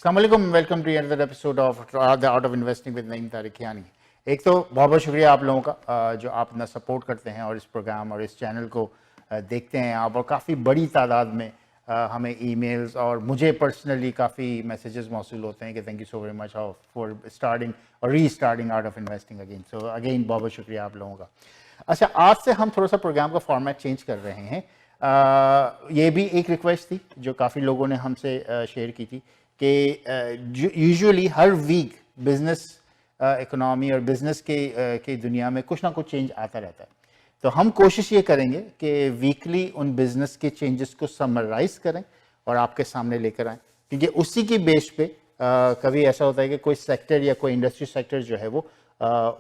अस्सलाम वालेकुम, welcome to another episode of the art of investing with Naeem Tariqiani. एक तो बहुत बहुत शुक्रिया आप लोगों का जो आप अपना सपोर्ट करते हैं और इस प्रोग्राम और इस चैनल को देखते हैं आप, और काफ़ी बड़ी तादाद में हमें ईमेल्स और मुझे पर्सनली काफ़ी मैसेजेस मौसूल होते हैं कि thank you so very much for starting और री starting art of investing again. So again बहुत बहुत शुक्रिया आप लोगों का। अच्छा, आज से हम थोड़ा सा प्रोग्राम का फॉर्मेट चेंज कर रहे हैं। ये भी एक रिक्वेस्ट थी जो काफ़ी लोगों ने हमसे शेयर की थी कि यूजुअली हर वीक बिजनेस इकोनॉमी और बिजनेस के दुनिया में कुछ ना कुछ चेंज आता रहता है। तो हम कोशिश ये करेंगे कि वीकली उन बिजनेस के चेंजेस को समराइज करें और आपके सामने लेकर आएँ, क्योंकि उसी की बेस पे कभी ऐसा होता है कि कोई सेक्टर या कोई इंडस्ट्री सेक्टर जो है वो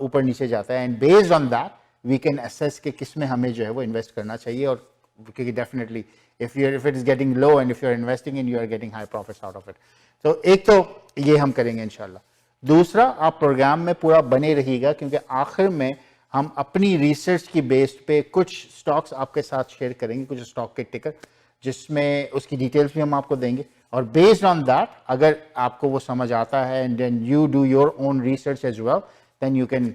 ऊपर नीचे जाता है, and based on that we can assess कि किस में हमें जो है वो इन्वेस्ट करना चाहिए। और क्योंकि definitely if it is getting low and if you are investing in, you are getting high profits out of it. तो एक तो ये हम करेंगे इंशाल्लाह। दूसरा, आप प्रोग्राम में पूरा बने रहिएगा, क्योंकि आखिर में हम अपनी रिसर्च की बेस पे कुछ स्टॉक्स आपके साथ शेयर करेंगे, कुछ स्टॉक के टिकर, जिसमें उसकी डिटेल्स भी हम आपको देंगे। और बेस्ड ऑन दैट अगर आपको वो समझ आता है and then you do your own research as well, then you can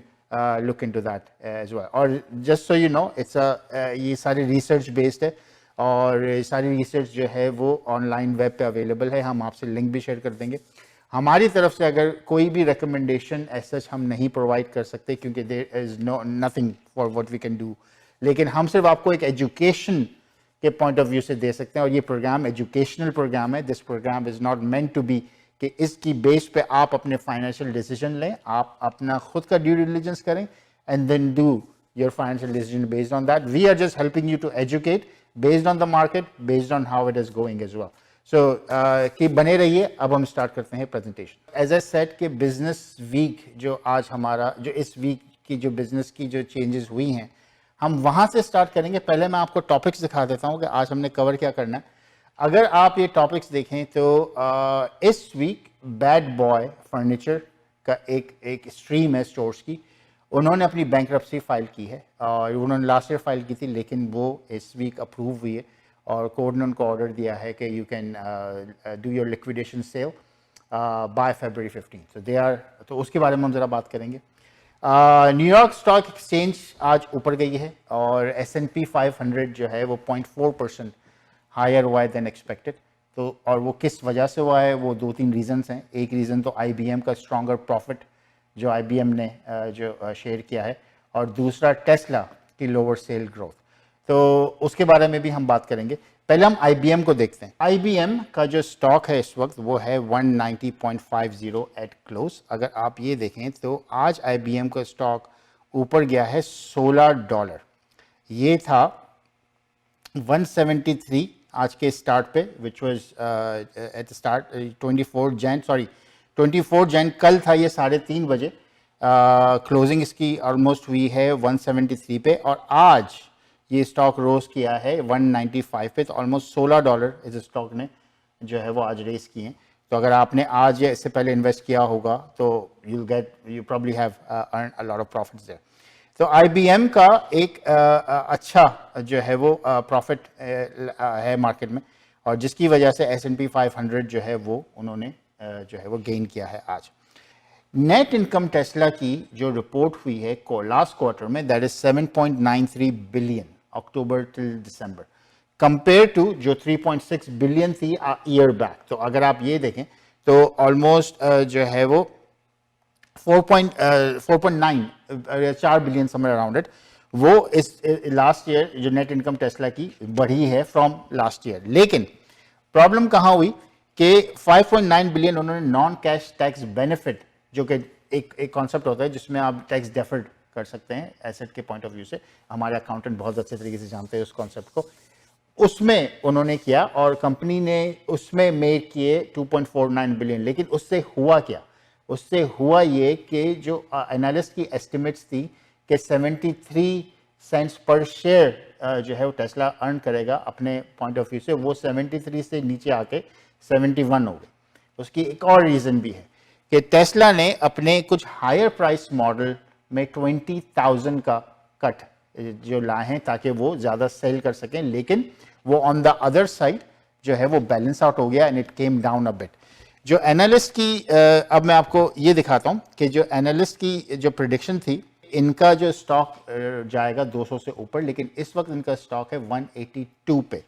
look into that as well. और जस्ट सो यू नो, ये सारी रिसर्च बेस्ड है और सारी रिसर्च जो है वो ऑनलाइन वेब पे अवेलेबल है। हम आपसे लिंक भी शेयर कर देंगे। हमारी तरफ से अगर कोई भी रिकमेंडेशन ऐसा हम नहीं प्रोवाइड कर सकते, क्योंकि there is nothing for what we can do, लेकिन हम सिर्फ आपको एक एजुकेशन के पॉइंट ऑफ व्यू से दे सकते हैं। और ये प्रोग्राम एजुकेशनल प्रोग्राम है। This program is not meant to be कि इसकी बेस पे आप अपने फाइनेंशियल डिसीजन लें। आप अपना खुद का ड्यू डिलिजेंस करें and then do your financial decision based on that. We are just helping you to educate based on the market, based on how it is going as well. So कि बने रहिए। अब हम start करते हैं presentation. As I said कि business week जो आज हमारा, जो इस वीक की जो बिजनेस की जो चेंजेस हुई हैं, हम वहाँ से स्टार्ट करेंगे। पहले मैं आपको टॉपिक्स दिखा देता हूँ कि आज हमने कवर क्या करना है। अगर आप ये टॉपिक्स देखें तो इस वीक बैड बॉय फर्नीचर का एक स्ट्रीम है स्टोर्स की, उन्होंने अपनी बैंकरप्सी फाइल की है और उन्होंने लास्ट ईयर फाइल की थी, लेकिन वो इस वीक अप्रूव हुई है और कोर्ट ने उनको ऑर्डर दिया है कि you can do your liquidation sale by February 15। तो दे आर, तो उसके बारे में हम ज़रा बात करेंगे। न्यूयॉर्क स्टॉक एक्सचेंज आज ऊपर गई है और S&P 500 जो है वो 0.4% हायर हुआ है देन एक्सपेक्टेड। तो और वो किस वजह से हुआ है, वो दो तीन रीजंस हैं। एक रीज़न तो IBM का स्ट्रॉन्गर प्रॉफिट जो IBM ने जो शेयर किया है, और दूसरा टेस्ला की लोअर सेल ग्रोथ। तो उसके बारे में भी हम बात करेंगे। पहले हम IBM को देखते हैं। IBM का जो स्टॉक है इस वक्त वो है 190.50 एट क्लोज। अगर आप ये देखें तो आज IBM का स्टॉक ऊपर गया है $16। ये था 173 आज के स्टार्ट पे, which was at start 24 Jain कल था ये 3:30 बजे। क्लोजिंग इसकी ऑलमोस्ट हुई है 173 पे, और आज ये स्टॉक रोज किया है 195 पे। तो ऑलमोस्ट $16 इस स्टॉक ने जो है वो आज रेस किए हैं। तो अगर आपने आज या इससे पहले इन्वेस्ट किया होगा तो you probably have earn a lot of profits there. तो IBM का एक अच्छा जो है वो प्रॉफिट है मार्केट में, और जिसकी वजह से S&P 500 जो है वो उन्होंने जो है वो गेन किया है आज। नेट इनकम टेस्ला की जो रिपोर्ट हुई है लास्ट क्वार्टर में, that is 7.93 billion October till December, compare to जो 3.6 बिलियन थी ईयर बैक। तो अगर आप ये देखें तो ऑलमोस्ट जो है वो 4 बिलियन समवेयर अराउंड इट, वो इस लास्ट ईयर जो नेट इनकम टेस्ला की बढ़ी है फ्रॉम लास्ट ईयर। लेकिन प्रॉब्लम कहाँ हुई कि 5.9 बिलियन उन्होंने नॉन कैश टैक्स बेनिफिट, जो कि एक कॉन्सेप्ट होता है जिसमें आप टैक्स डेफर्ड कर सकते हैं एसेट के पॉइंट ऑफ व्यू से। हमारे अकाउंटेंट बहुत अच्छे तरीके से जानते हैं उस कॉन्सेप्ट को। उसमें उन्होंने किया और कंपनी ने उसमें मेक किए 2.49 बिलियन। लेकिन उससे हुआ क्या? उससे हुआ ये कि जो एनालिस्ट की एस्टिमेट्स थी कि 73 सेंट्स पर शेयर जो है वो टेस्ला अर्न करेगा अपने पॉइंट ऑफ व्यू से, वो 73 से नीचे आके 71 हो गए। उसकी एक और रीज़न भी है कि टेस्ला ने अपने कुछ हायर प्राइस मॉडल में 20,000 का कट जो लाए हैं ताकि वो ज़्यादा सेल कर सकें, लेकिन वो ऑन द अदर साइड जो है वो बैलेंस आउट हो गया and it came down a bit. जो एनालिस्ट की अब मैं आपको ये दिखाता हूँ कि जो एनालिस्ट की जो प्रिडिक्शन थी, इनका जो स्टॉक जाएगा 200 से ऊपर, लेकिन इस वक्त इनका स्टॉक है 182 पे।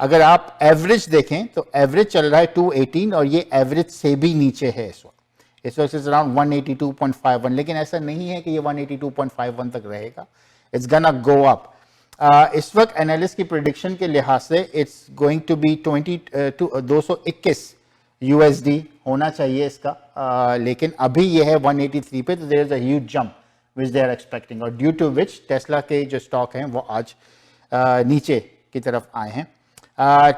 अगर आप एवरेज देखें तो एवरेज चल रहा है 218 और ये एवरेज से भी नीचे है इस वक्त इज अराउंड 182.51, लेकिन ऐसा नहीं है कि ये 182.51 तक रहेगा, इट्स गना गो अप। इस वक्त एनालिस्ट की प्रिडिक्शन के लिहाज से it's going to be 221 USD होना चाहिए इसका, लेकिन अभी ये है 183 पे, तो there is a huge jump which they are expecting, और ड्यू टू विच टेस्ला के जो स्टॉक हैं वो आज नीचे की तरफ आए हैं।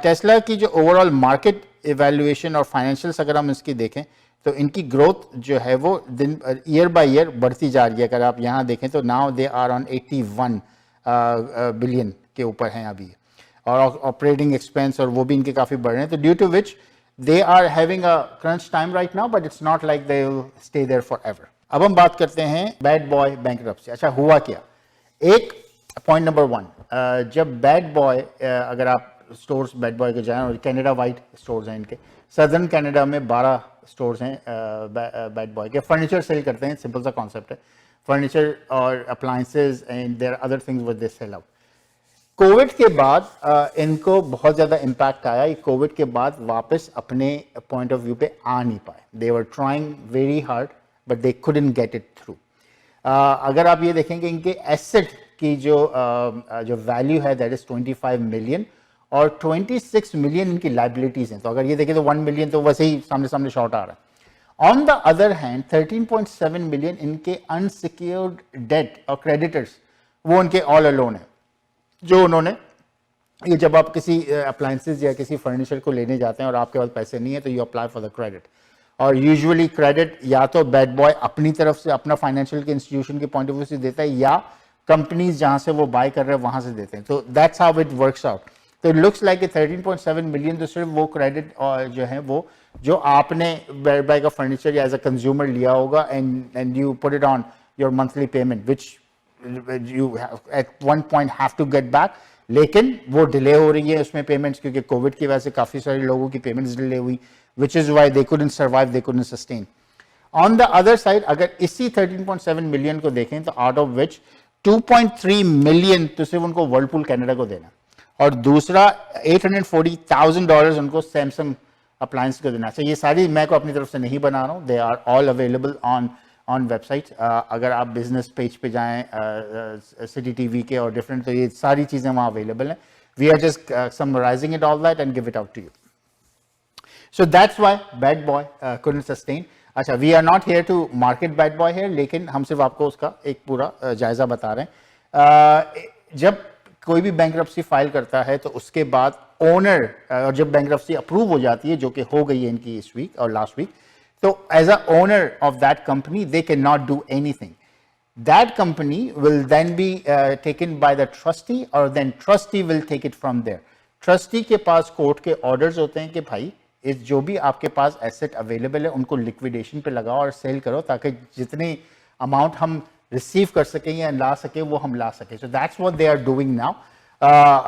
टेस्ला की जो ओवरऑल मार्केट इवैल्यूएशन और फाइनेंशियल्स अगर हम इसकी देखें तो इनकी ग्रोथ जो है वो दिन ईयर बाय ईयर बढ़ती जा रही है। अगर आप यहाँ देखें तो now they are on 81 billion के ऊपर हैं अभी, और ऑपरेटिंग एक्सपेंस और वो भी इनके काफ़ी बढ़ रहे हैं, तो due to which they are having a crunch time right now, but it's not like they will stay there forever. अब हम बात करते हैं बैड बॉय बैंकरप्सी। अच्छा, हुआ क्या? एक पॉइंट नंबर 1, जब बैड बॉय, अगर आप स्टोर्स बैड बॉय के जाएं, और कनाडा वाइड स्टोर्स हैं इनके, सदर्न कनाडा में 12 स्टोर्स हैं बैड बॉय के, फर्नीचर सेल करते हैं, सिंपल सा कॉन्सेप्ट है, फर्नीचर और appliances and there other things which they sell out. Covid के बाद इनको बहुत ज़्यादा इम्पैक्ट आया, ये कोविड के बाद वापस अपने पॉइंट ऑफ व्यू पे आ नहीं पाए, they were trying very hard but they couldn't get it through. अगर आप ये देखेंगे इनके एसेट की जो वैल्यू है दैट इज 25 मिलियन, और 26 मिलियन इनकी लाइबिलिटीज हैं, तो अगर ये देखें तो 1 मिलियन तो वैसे ही सामने सामने शॉर्ट आ रहा है। On the other hand 13.7 million इनके अनसिक्योर्ड डेट और क्रेडिटर्स वो उनके ऑल अलोन है, जो उन्होंने, ये जब आप किसी अप्लायंसेज या किसी फर्नीचर को लेने जाते हैं और आपके पास पैसे नहीं है तो you apply for the credit, और यूजुअली क्रेडिट या तो बैड बॉय अपनी तरफ से अपना फाइनेंशियल के इंस्टीट्यूशन के पॉइंट ऑफ व्यू से देता है, या कंपनीज जहां से वो बाय कर रहे हैं वहां से देते हैं, तो that's how it works out. तो इट लुक्स लाइक 13.7 मिलियन तो सिर्फ वो क्रेडिट और जो है वो जो आपने बैड बॉय का फर्नीचर या एज अ कंज्यूमर लिया होगा, and you put it on your monthly payment which you at one point have to get back, लेकिन वो डिले हो रही है उसमें पेमेंट्स, क्योंकि कोविड की वजह से काफी सारे लोगों की पेमेंट्स डिले हुई, which is why they couldn't survive, they couldn't sustain. On the other side, अगर इसी 13.7 मिलियन को देखें तो out of which 2.3 मिलियन तो सिर्फ उनको वर्लपूल कनाडा को देना, और दूसरा $840,000 उनको सैमसंग अप्लायंस को देना चाहिए। ये सारी मैं को अपनी तरफ से नहीं बना रहा हूँ, they are all available on website. अगर आप बिजनेस पेज पे जाएं सिटी टीवी के और डिफरेंट, तो ये सारी चीज़ें वहाँ अवेलेबल हैं। We are just summarising it all that and give it out to you. So that's why bad boy couldn't sustain. अच्छा, we are not here to market bad boy here, लेकिन हम सिर्फ आपको उसका एक पूरा जायजा बता रहे हैं। जब कोई भी बैंक्रप्सी फाइल करता है तो उसके बाद ओनर, और जब बैंक्रप्सी अप्रूव हो जाती है, जो कि हो गई है इनकी इस वीक और लास्ट वीक, तो as a owner of that company they cannot do anything. That company will then be taken by the trustee, और then trustee will take it from there. Trustee के पास court के orders होते हैं कि भाई इस जो भी आपके पास एसेट अवेलेबल है उनको लिक्विडेशन पे लगाओ और सेल करो, ताकि जितने अमाउंट हम रिसीव कर सकें या ला सके वो हम ला सके। So that's what they are doing now.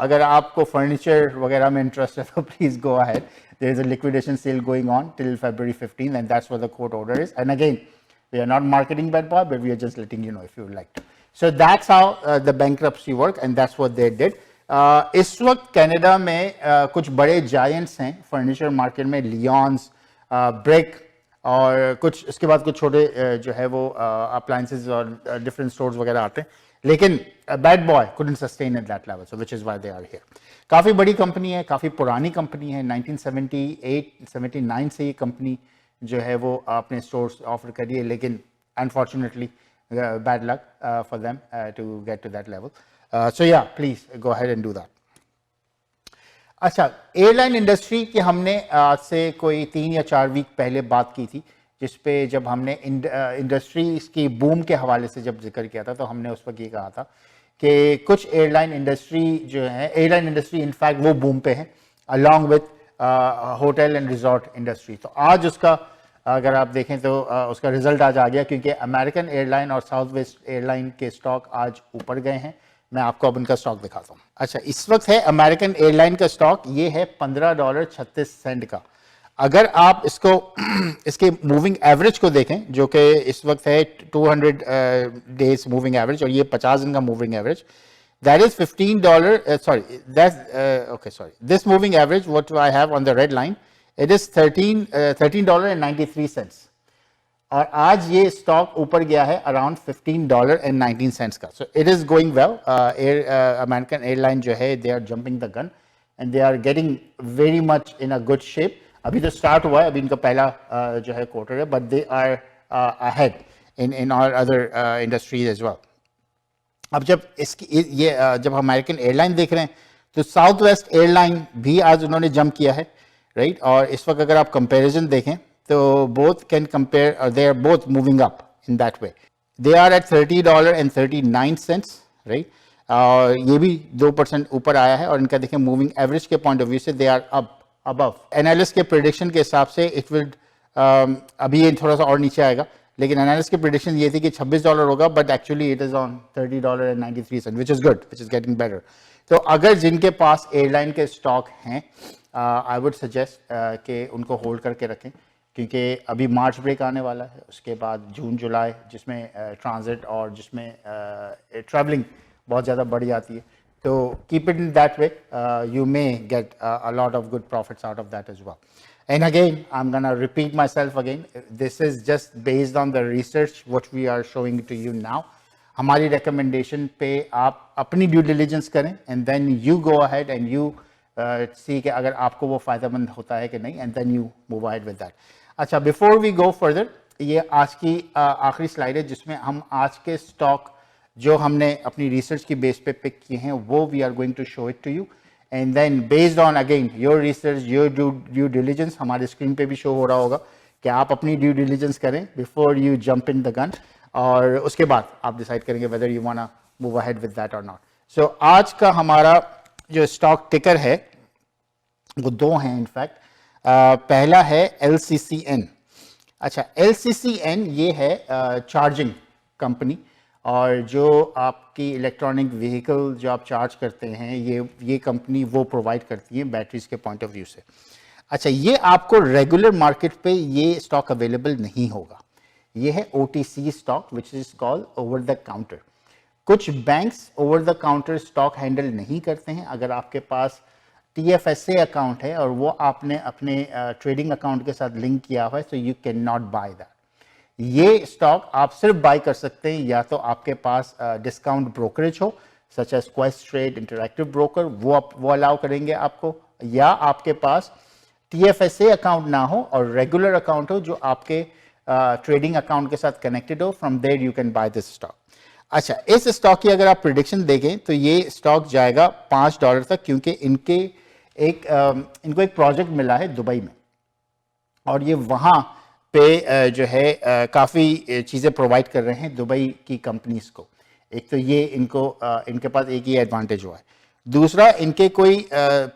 अगर आपको फर्नीचर वगैरह में इंटरेस्ट है तो please go ahead, there is a liquidation sale going on till February 15 and that's what the court order is. And again we are not marketing bad boy, but we are just letting you know if you would like to. So that's how the bankruptcy work, and that's what they did. इस वक्त Canada में कुछ बड़े giants हैं furniture market में, lions, break, और कुछ इसके बाद कुछ छोटे जो है वो अप्लायंसेज और डिफरेंट स्टोर्स वगैरह आते हैं, लेकिन bad boy couldn't sustain at that level, so which is why they are here. काफ़ी बड़ी कंपनी है, काफ़ी पुरानी कंपनी है, 1978-79 से ये कंपनी जो है वो अपने स्टोर्स ऑफर करिए, लेकिन unfortunately bad luck for them to get to that level. So या please go ahead and do that. अच्छा, एयरलाइन इंडस्ट्री की हमने आज से कोई 3 या 4 वीक पहले बात की थी, जिसपे जब हमने इंडस्ट्री की बूम के हवाले से जब जिक्र किया था, तो हमने उस वक्त ये कहा था कि कुछ एयरलाइन इंडस्ट्री जो है, एयरलाइन इंडस्ट्री इनफैक्ट वो बूम पे है along with hotel and resort industry. तो आज उसका अगर आप देखें तो उसका रिजल्ट आज आ गया, क्योंकि अमेरिकन एयरलाइन और साउथ वेस्ट एयरलाइन के स्टॉक आज ऊपर गए हैं। मैं आपको अब उनका स्टॉक दिखाता हूँ। अच्छा, इस वक्त है अमेरिकन एयरलाइन का स्टॉक, ये है $15.36 का। अगर आप इसको इसके मूविंग एवरेज को देखें जो कि इस वक्त है 200 डेज मूविंग एवरेज और ये 50 दिन का moving average, that is $15 sorry that's okay sorry this moving average what I have on the red line, it is $13.93 और आज ये स्टॉक ऊपर गया है अराउंड $15.19 का. So it is going well. American airline जो है they are jumping the gun and they are getting very much in a good shape. अभी तो स्टार्ट हुआ है, अभी इनका पहला जो है क्वार्टर है, but they are ahead in our other industries as well. अब जब इसकी ये जब हम अमेरिकन एयरलाइन देख रहे हैं तो साउथ वेस्ट एयरलाइन भी आज उन्होंने जंप किया है, राइट. और इस वक्त अगर आप कंपैरिजन देखें तो both can compare, they are both moving up in that way. They are at $30.39, right. और ये भी 2% ऊपर आया है और इनका देखें मूविंग एवरेज के पॉइंट ऑफ व्यू से they are up above. Analyst के प्रेडिक्शन के हिसाब से इट विल अभी ये थोड़ा सा और नीचे आएगा, लेकिन एनालिस्ट की प्रेडिक्शन ये थी कि $26 होगा, but actually it is on $30.93, which is good, which is getting better. तो अगर जिनके पास एयरलाइन के स्टॉक हैं, आई वुड सजेस्ट कि उनको होल्ड करके रखें, क्योंकि अभी मार्च ब्रेक आने वाला है, उसके बाद जून जुलाई जिसमें ट्रांजिट और जिसमें ट्रैवलिंग बहुत ज़्यादा बढ़ जाती है. तो keep it in that way, you may get a lot of good profits out of that as well. And again, I'm going to repeat myself again. This is just based on the research what we are showing to you now. हमारी recommendation पे आप अपनी due diligence करें and then you go ahead and you see कि अगर आपको वो फ़ायदेमंद होता है कि नहीं, and then you move ahead with that. अच्छा, before we go further, ये आज की आखिरी स्लाइड है जिसमें हम आज के स्टॉक जो हमने अपनी रिसर्च की बेस पे पिक किए हैं वो we are going to show it to you. And then based on again your research, your due diligence, हमारे स्क्रीन पे भी शो हो रहा होगा कि आप अपनी ड्यू डिलीजेंस करें before you jump in the gun, और उसके बाद आप डिसाइड करेंगे whether you want to move ahead with that और नॉट. सो आज का हमारा जो स्टॉक टिकर है वो दो हैं इनफैक्ट. पहला है LCCN. अच्छा, LCCN ये है चार्जिंग कंपनी, और जो आपकी इलेक्ट्रॉनिक व्हीकल जो आप चार्ज करते हैं ये कंपनी वो प्रोवाइड करती है बैटरीज के पॉइंट ऑफ व्यू से. अच्छा, ये आपको रेगुलर मार्केट पे ये स्टॉक अवेलेबल नहीं होगा. ये है OTC stock which is called over the counter. कुछ banks over the counter stock handle नहीं करते हैं. अगर आपके पास TFSA अकाउंट है और वो आपने अपने ट्रेडिंग अकाउंट के साथ लिंक किया हुआ है, तो you can not by that. ये स्टॉक आप सिर्फ बाय कर सकते हैं या तो आपके पास डिस्काउंट ब्रोकरेज हो such as Questrade, interactive broker, वो अलाउ करेंगे आपको, या आपके पास TFSA अकाउंट ना हो और रेगुलर अकाउंट हो जो आपके ट्रेडिंग अकाउंट के साथ कनेक्टेड हो. From there you can buy this stock. अच्छा, इस स्टॉक की अगर आप प्रिडिक्शन देखें तो ये स्टॉक जाएगा $5 तक, क्योंकि इनको एक प्रोजेक्ट मिला है दुबई में और ये वहाँ पे जो है काफ़ी चीज़ें प्रोवाइड कर रहे हैं दुबई की कंपनीज को. एक तो ये इनके पास एक ही एडवांटेज हुआ है. दूसरा, इनके कोई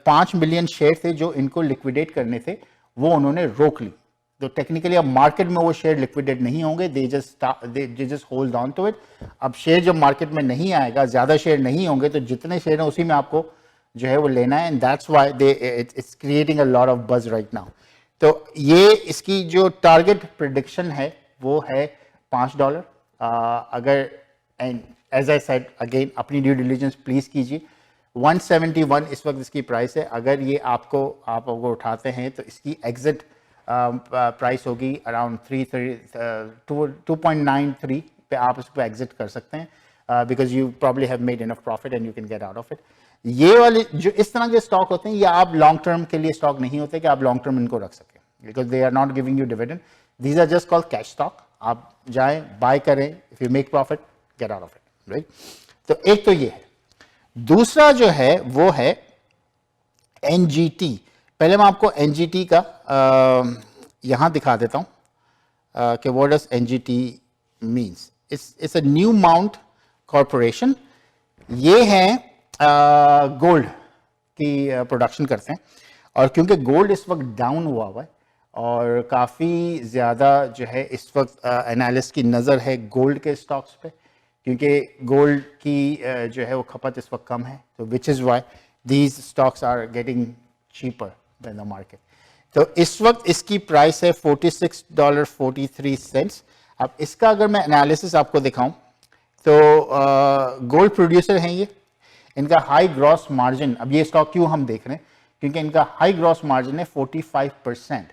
5 मिलियन शेयर थे जो इनको लिक्विडेट करने थे, वो उन्होंने रोक ली. तो टेक्निकली अब मार्केट में वो शेयर लिक्विडेट नहीं होंगे, they just hold on to it. अब शेयर जब मार्केट में नहीं आएगा, ज़्यादा शेयर नहीं होंगे, तो जितने शेयर हैं उसी में आपको जो है वो लेना है. And that's why it's creating a lot of बज राइट नाउ. तो ये इसकी जो टारगेट प्रिडिक्शन है वो है $5. अगर, and as I said again, अपनी ड्यू डिलीजेंस प्लीज कीजिए. 171 इस वक्त इसकी प्राइस है. अगर ये आप अगर उठाते हैं तो इसकी एग्जिट प्राइस होगी अराउंड 2.93 पे आप इसको एग्जिट कर सकते हैं, because you probably have made enough profit and you can get out of it. ये वाले जो इस तरह के स्टॉक होते हैं, ये आप लॉन्ग टर्म के लिए स्टॉक नहीं होते कि आप लॉन्ग टर्म इनको रख सकें, because they are not giving you dividend. These are just called cash stock. आप जाएं, बाय करें, if you make profit get out of it, right. तो एक तो ये है. दूसरा जो है वो है NGT. पहले मैं आपको NGT का यहां दिखा देता हूं कि what does NGT means. It's a new mount corporation. ये है गोल्ड की प्रोडक्शन करते हैं, और क्योंकि गोल्ड इस वक्त डाउन हुआ है और काफ़ी ज़्यादा जो है इस वक्त एनालिस्ट की नज़र है गोल्ड के स्टॉक्स पे, क्योंकि गोल्ड की जो है वो खपत इस वक्त कम है. तो which is why these stocks are getting cheaper than the market. तो इस वक्त इसकी प्राइस है $46.43। अब इसका अगर मैं एनालिसिस आपको दिखाऊं तो गोल्ड प्रोड्यूसर हैं ये, इनका हाई ग्रॉस मार्जिन, अब ये स्टॉक क्यों हम देख रहे हैं क्योंकि इनका हाई ग्रॉस मार्जिन है 45%।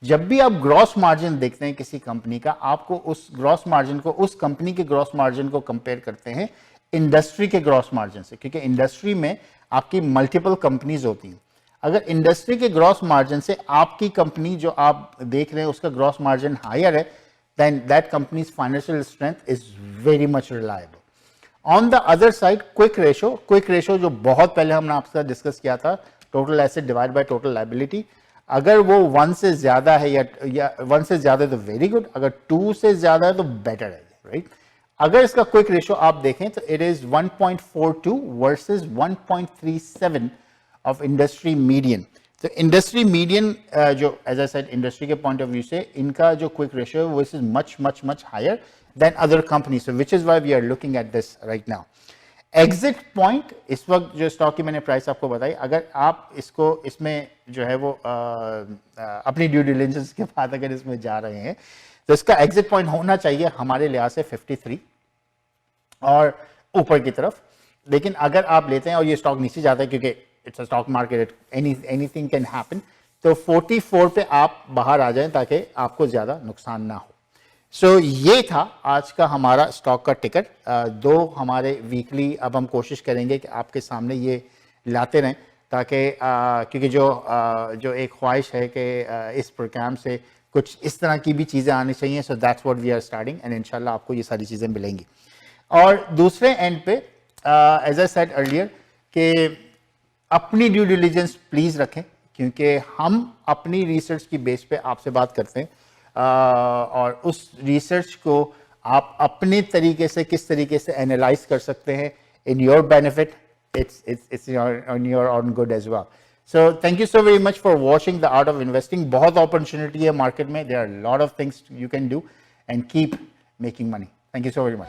जब भी आप ग्रॉस मार्जिन देखते हैं किसी कंपनी का, आपको उस ग्रॉस मार्जिन को, उस कंपनी के ग्रॉस मार्जिन को कंपेयर करते हैं इंडस्ट्री के ग्रॉस मार्जिन से, क्योंकि इंडस्ट्री में आपकी मल्टीपल कंपनीज होती हैं। अगर इंडस्ट्री के ग्रॉस मार्जिन से आपकी कंपनी जो आप देख रहे हैं उसका ग्रॉस मार्जिन हायर है, then that company's financial strength is very much reliable. On the other side, quick ratio जो बहुत पहले हमने आपके साथ डिस्कस किया था, total asset divide by total liability, अगर वो 1 से ज्यादा है या 1 से ज्यादा है तो वेरी गुड, अगर 2 से ज्यादा है तो बेटर है, राइट। अगर इसका क्विक रेशियो आप देखें तो it is 1.42 versus 1.37 of industry median. तो इंडस्ट्री मीडियन जो एज आई सेड इंडस्ट्री के पॉइंट ऑफ व्यू से इनका जो क्विक रेशियो है वो is much much much higher than other companies, which is why we are looking at this right now. Exit point इस वक्त जो स्टॉक की मैंने प्राइस आपको बताई, अगर आप इसको इसमें जो है वो अपनी ड्यू डिलिजेंस के बाद अगर इसमें जा रहे हैं तो इसका एग्जिट पॉइंट होना चाहिए हमारे लिहाज से 53 और ऊपर की तरफ। लेकिन अगर आप लेते हैं और ये स्टॉक नीचे जाता है क्योंकि it's a stock market, anything can happen, तो 44 पे आप बाहर आ जाएं ताकि आपको ज्यादा नुकसान ना हो। सो ये था आज का हमारा स्टॉक का टिकट। दो हमारे वीकली अब हम कोशिश करेंगे कि आपके सामने ये लाते रहें ताकि क्योंकि जो एक ख्वाहिश है कि इस प्रोग्राम से कुछ इस तरह की भी चीज़ें आनी चाहिए। So that's what we are starting and इंशाल्लाह आपको ये सारी चीज़ें मिलेंगी। और दूसरे एंड पे एज आई सेड अर्लियर कि अपनी ड्यू डिलिजेंस प्लीज़ रखें, क्योंकि हम अपनी रिसर्च की बेस पे आपसे बात करते हैं और उस रिसर्च को आप अपने तरीके से किस तरीके से एनालाइज कर सकते हैं in your benefit, it's on your own good as well. So thank you so very much for watching The Art of Investing. बहुत opportunity है मार्केट में, there are a lot of things you can do and keep making money. Thank you so very much.